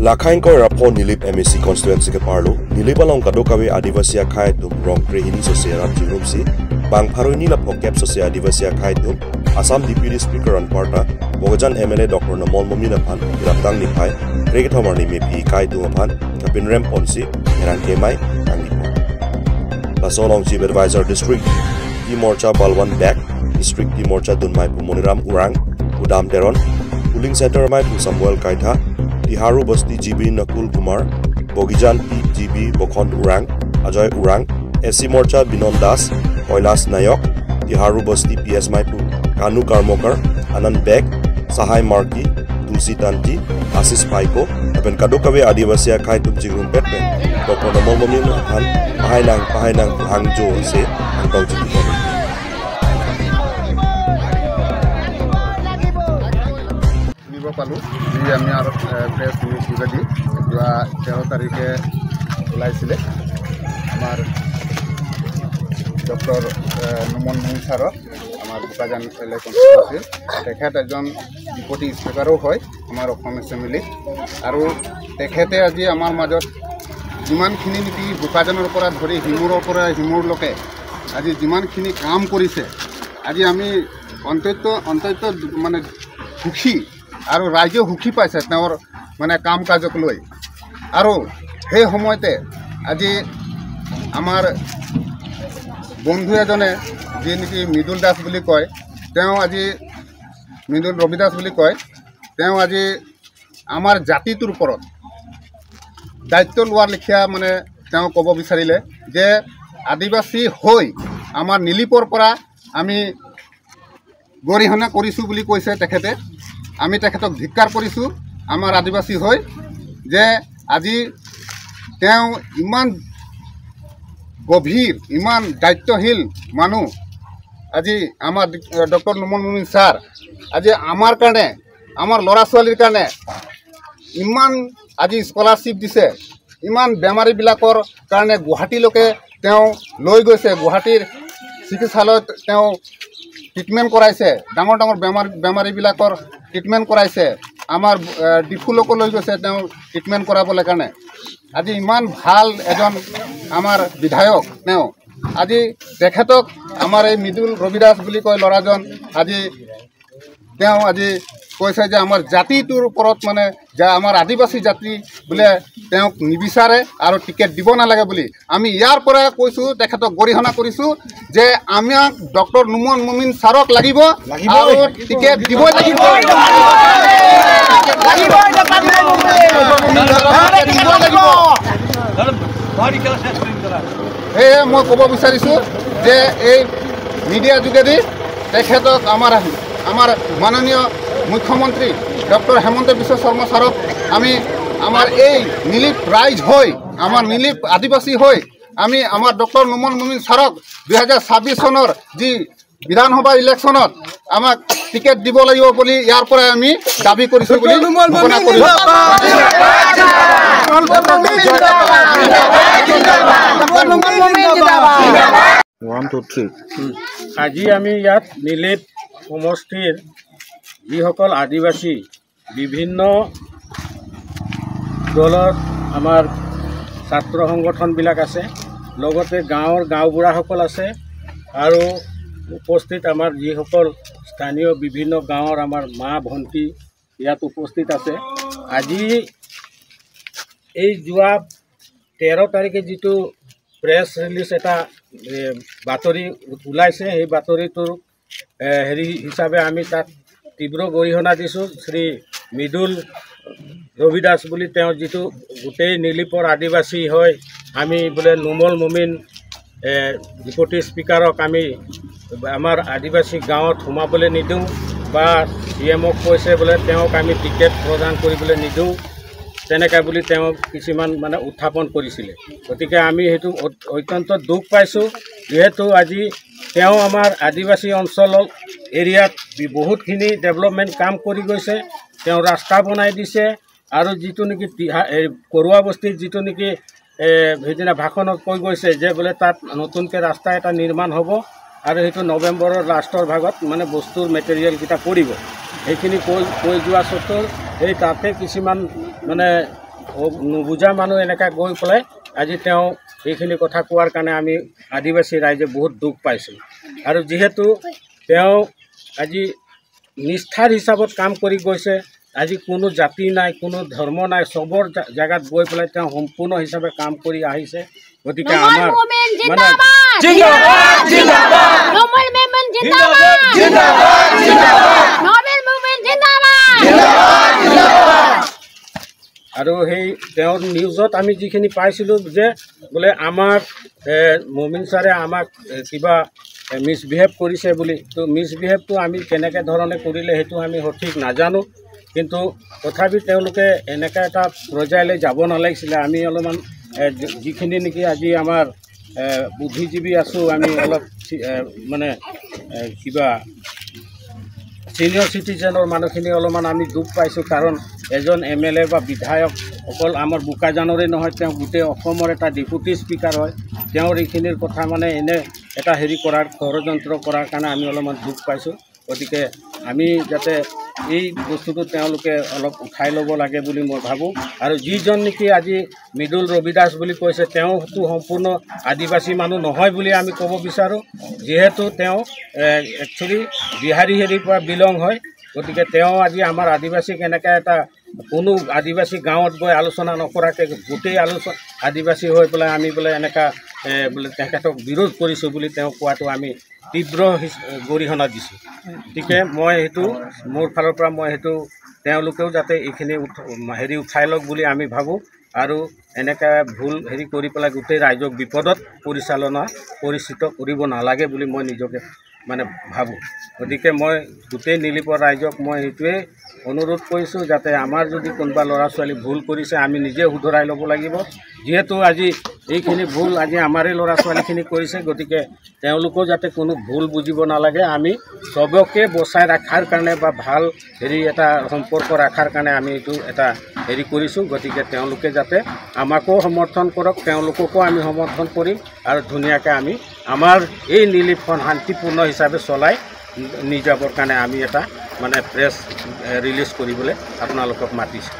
Lakhain Rapo Nilip MSC constituency ke parlo Nilip along kadokawe Adivasi Khai tum rong krehini sosial jinumsi bang paroni la pokep sosial Adivasi Khai tum Assam Deputy Speaker and Parta Bogajan MLA Dr. Namol Momina Pan Raptang Nipai Regatomar ni MP Khai tum Pan Kapin Rem Ponsi Heran Kemai Angipo Pasolong Chief Advisor District Timorcha Balwan Back District Timorcha Dunmai Pumoniram Urang Udam Teron Pooling Center Mai Samuel Kaitha Tiharu Basti GB Nakul Kumar, Bogijan GB Bokhond Urang, Ajoy Urang, SC Morcha Binon Das, Koilas Nayok, Tiharu Basti PS Maipu, Kanu Karmokar, Anand Beg, Sahai Marki, Tulsi Tanti, Asis Paiko, Aben Kadokawe Adivasi Khai tum Jigrum Petpe, Dr. Namol Momin Han, Pahainang Hangjo se, Angkau Jiki পালো যি আমি আর press news যোগেদি 13 তারিখে ওলাইছিলে আমার doctor নমন Mohan sir আমার Bokajan LA constituency তেখেত এজন ডিপুটি স্পিকারও হয় আমার অসম এছেম্বলি আৰু তেখেতে আজি আমাৰ মাজত যিমানখিনি নেকি বোকাজানৰ পৰা ধৰি হিমুৰৰ পৰা হিমুৰলৈকে আজি যিমানখিনি কাম কৰিছে আজি আমি অন্তত মানে সুখী আৰু ৰাজ্য সুখী পাইছে তেওঁৰ মানে কাম কাজক লৈ আৰু সেই সময়তে আজি আমাৰ বন্ধু এজনে যি নেকি মৃদুল দাস বুলি কয় তেওঁ আজি মৃদুল ৰবি দাস বুলি কয় তেওঁ আজি আমাৰ জাতিটোৰ ওপৰত দায়িত্ব লোৱাৰ লেখীয়া মানে তেওঁ ক'ব বিচাৰিলে যে আদিবাসী হৈ আমাৰ নীলিপৰ পৰা আমি গৰিহণা কৰিছোঁ বুলি কৈছে তেখেতে আমি তেখেতক ধিক্কাৰ কৰিছোঁ আমাৰ আদিবাসী হৈ যে আজি তেওঁ ইমান গভীৰ ইমান দায়িত্বশীল মানুহ আজি আমাৰ ডক্টৰ নমন মোমিন ছাৰ আজি আমাৰ কাৰণে আমাৰ ল'ৰা ছোৱালীৰ কাৰণে ইমান আজি স্কলাৰশ্বিপ দিছে ইমান বেমাৰীবিলাকৰ কাৰণে গুৱাহাটীলৈকে তেওঁ লৈ গৈছে গুৱাহাটীৰ চিকিৎসালয়ত তেওঁ ট্ৰিটমেণ্ট কৰাইছে ডাঙৰ ডাঙৰ বেমাৰীবিলাকৰ ট্ৰিটমেণ্ট কৰাইছে আমাৰ ডিফুলকো লৈ গৈছে তেওঁ ট্ৰিটমেণ্ট কৰাবলৈ কাৰণে আজি ইমান ভাল এজন আমাৰ বিধায়ক তেওঁ আজি তেখেতক আমাৰ এই মৃদুল ৰবি দাস বুলি কয় ল'ৰাজন আজি তেওঁ আজি কৈছে যে আমাৰ জাতিটোৰ ওপৰত মানে যে আমাৰ আদিবাসী জাতি বোলে তেওঁক নিবিচাৰে আৰু টিকেট দিব নালাগে বুলি আমি ইয়াৰ পৰা কৈছোঁ তেখেতক গৰিহণা কৰিছোঁ যে আমাক ডক্টৰ নমন মোমিন ছাৰক লাগিব আৰু টিকেট দিবই লাগিব সেয়ে মই ক'ব বিচাৰিছোঁ যে এই মিডিয়া যোগেদি তেখেতক আমাৰ মাননীয় মুখ্যমন্ত্ৰী ডক্টৰ হেমন্ত বিশ্ব শৰ্মা ছাৰক আমি আমাৰ এই নীলিপ ৰাইজ হৈ আমাৰ নীলিপ আদিবাসী হৈ আমি আমাৰ ডক্টৰ নমন মোমিন ছাৰক 2026 চনৰ যি বিধানসভা ইলেকশ্যনত আমাক টিকেট দিব লাগিব বুলি ইয়াৰ পৰা আমি দাবী কৰিছোঁ বুলি ঘোষণা কৰিছোঁ আজি আমি ইয়াত নীলিপ সমষ্টিৰ যিসকল আদিবাসী বিভিন্ন দলত আমাৰ ছাত্ৰ সংগঠনবিলাক আছে লগতে গাঁওবুঢ়াসকল আছে আৰু উপস্থিত আমাৰ যিসকল স্থানীয় বিভিন্ন গাঁৱৰ আমাৰ মা ভণ্টি ইয়াত উপস্থিত আছে আজি এই যোৱা 13 তাৰিখে যিটো প্ৰেছ ৰিলিজ এটা বাতৰি ওলাইছে সেই বাতৰিটোৰ হেৰি হিচাপে আমি তাত তীব্ৰ গৰিহণা দিছোঁ শ্ৰী মৃদুল ৰবি দাস বুলি তেওঁ যিটো গোটেই নীলিপৰ আদিবাসী হয় আমি বোলে নুমল মোমিন ডিপুটি স্পিকাৰক আমি আমাৰ আদিবাসী গাঁৱত সোমাবলৈ নিদিওঁ বা CMক কৈছে বোলে তেওঁক আমি টিকেট প্ৰদান কৰিবলৈ নিদিওঁ তেনেকৈ বুলি তেওঁ কিছুমান মানে উত্থাপন কৰিছিলে গতিকে আমি সেইটো অত্যন্ত দুখ পাইছোঁ যিহেতু আজি তেওঁ আমাৰ আদিবাসী অঞ্চলৰ এৰিয়াত বহুতখিনি ডেভেলপমেণ্ট কাম কৰি গৈছে তেওঁ ৰাস্তা বনাই দিছে আৰু যিটো নেকি কৰোৱা বস্তিত যিটো নেকি সেইদিনা ভাষণত কৈ গৈছে যে বোলে তাত নতুনকৈ ৰাস্তা এটা নিৰ্মাণ হ'ব আৰু সেইটো নৱেম্বৰৰ লাষ্টৰ ভাগত মানে বস্তুৰ মেটেৰিয়েলকেইটা পৰিব সেইখিনি কৈ যোৱা স্বত্তেও এই তাতে কিছুমান মানে নুবুজা মানুহ এনেকৈ গৈ পেলাই আজি তেওঁ এইখিনি কথা কোৱাৰ কাৰণে আমি আদিবাসী ৰাইজে বহুত দুখ পাইছোঁ। আৰু যিহেতু তেওঁ আজি নিষ্ঠাৰ হিচাপত কাম কৰি গৈছে, আজি কোনো জাতি নাই, কোনো ধৰ্ম নাই, চবৰ জেগাত গৈ পেলাই তেওঁ সম্পূৰ্ণ হিচাপে কাম কৰি আহিছে। গতিকে আমাৰ মানে আৰু সেই তেওঁৰ নিউজত আমি যিখিনি পাইছিলোঁ যে বোলে আমাৰ মমিন ছাৰে আমাক কিবা মিছবিহেভ কৰিছে বুলি। তো মিছবিহেভটো আমি কেনেকৈ ধৰণে কৰিলে সেইটো আমি সঠিক নাজানো, কিন্তু তথাপি তেওঁলোকে এনেকৈ এটা পৰ্যায়লৈ যাব নালাগিছিলে। আমি অলপমান যিখিনি নেকি আজি আমাৰ বুদ্ধিজীৱী আছোঁ, আমি অলপ মানে কিবা ছিনিয়ৰ চিটিজেনৰ মানুহখিনি অলপমান আমি দুখ পাইছোঁ। কাৰণ এজন MLA বা বিধায়ক অকল আমাৰ বোকাজানৰে নহয়, তেওঁ গোটেই অসমৰ এটা ডেপুটি স্পীকাৰ হয়। তেওঁৰ এইখিনিৰ কথা মানে এনে এটা হেৰি কৰাৰ ষড়যন্ত্ৰ কৰাৰ কাৰণে আমি অলপমান দুখ পাইছোঁ। গতিকে আমি যাতে এই বস্তুটো তেওঁলোকে অলপ উঠাই ল'ব লাগে বুলি মই ভাবোঁ। আৰু যিজন নেকি আজি মৃদুল ৰবিদাস বুলি কৈছে, তেওঁতো সম্পূৰ্ণ আদিবাসী মানুহ নহয় বুলি আমি ক'ব বিচাৰোঁ, যিহেতু তেওঁ একচুৱেলি বিহাৰী হেৰিৰ পৰা বিলং হয়। গতিকে তেওঁ আজি আমাৰ আদিবাসীক এনেকৈ এটা কোনো আদিবাসী গাঁৱত গৈ আলোচনা নকৰাকৈ গোটেই আদিবাসী হৈ পেলাই আমি বোলে এনেকুৱা বোলে তেখেতক বিৰোধ কৰিছোঁ বুলি তেওঁ কোৱাটো আমি তীব্ৰ গৰিহণা দিছোঁ। গতিকে মই সেইটো মোৰ ফালৰ পৰা মই সেইটো তেওঁলোকেও যাতে এইখিনি উঠাই লওক বুলি আমি ভাবোঁ। আৰু এনেকৈ ভুল হেৰি কৰি পেলাই গোটেই ৰাইজক বিপদত পৰিচিত কৰিব নালাগে বুলি মই নিজকে মানে ভাবোঁ। গতিকে মই গোটেই নীলিপৰ ৰাইজক মই সেইটোৱে অনুৰোধ কৰিছোঁ, যাতে আমাৰ যদি কোনোবা ল'ৰা ছোৱালী ভুল কৰিছে আমি নিজে শুধৰাই ল'ব লাগিব। যিহেতু আজি এইখিনি ভুল আজি আমাৰে ল'ৰা ছোৱালীখিনি কৰিছে, গতিকে তেওঁলোকেও যাতে কোনো ভুল বুজিব নালাগে। আমি চবকে বচাই ৰখাৰ কাৰণে বা ভাল হেৰি এটা সম্পৰ্ক ৰখাৰ কাৰণে আমি এইটো এটা হেৰি কৰিছোঁ। গতিকে তেওঁলোকে যাতে আমাকো সমৰ্থন কৰক, তেওঁলোককো আমি সমৰ্থন কৰিম আৰু ধুনীয়াকৈ আমি আমাৰ এই নীলিপখন শান্তিপূৰ্ণ হিচাপে চলাই নি যাবৰ কাৰণে আমি এটা মানে প্ৰেছ ৰিলিজ কৰিবলৈ আপোনালোকক মাতিছোঁ।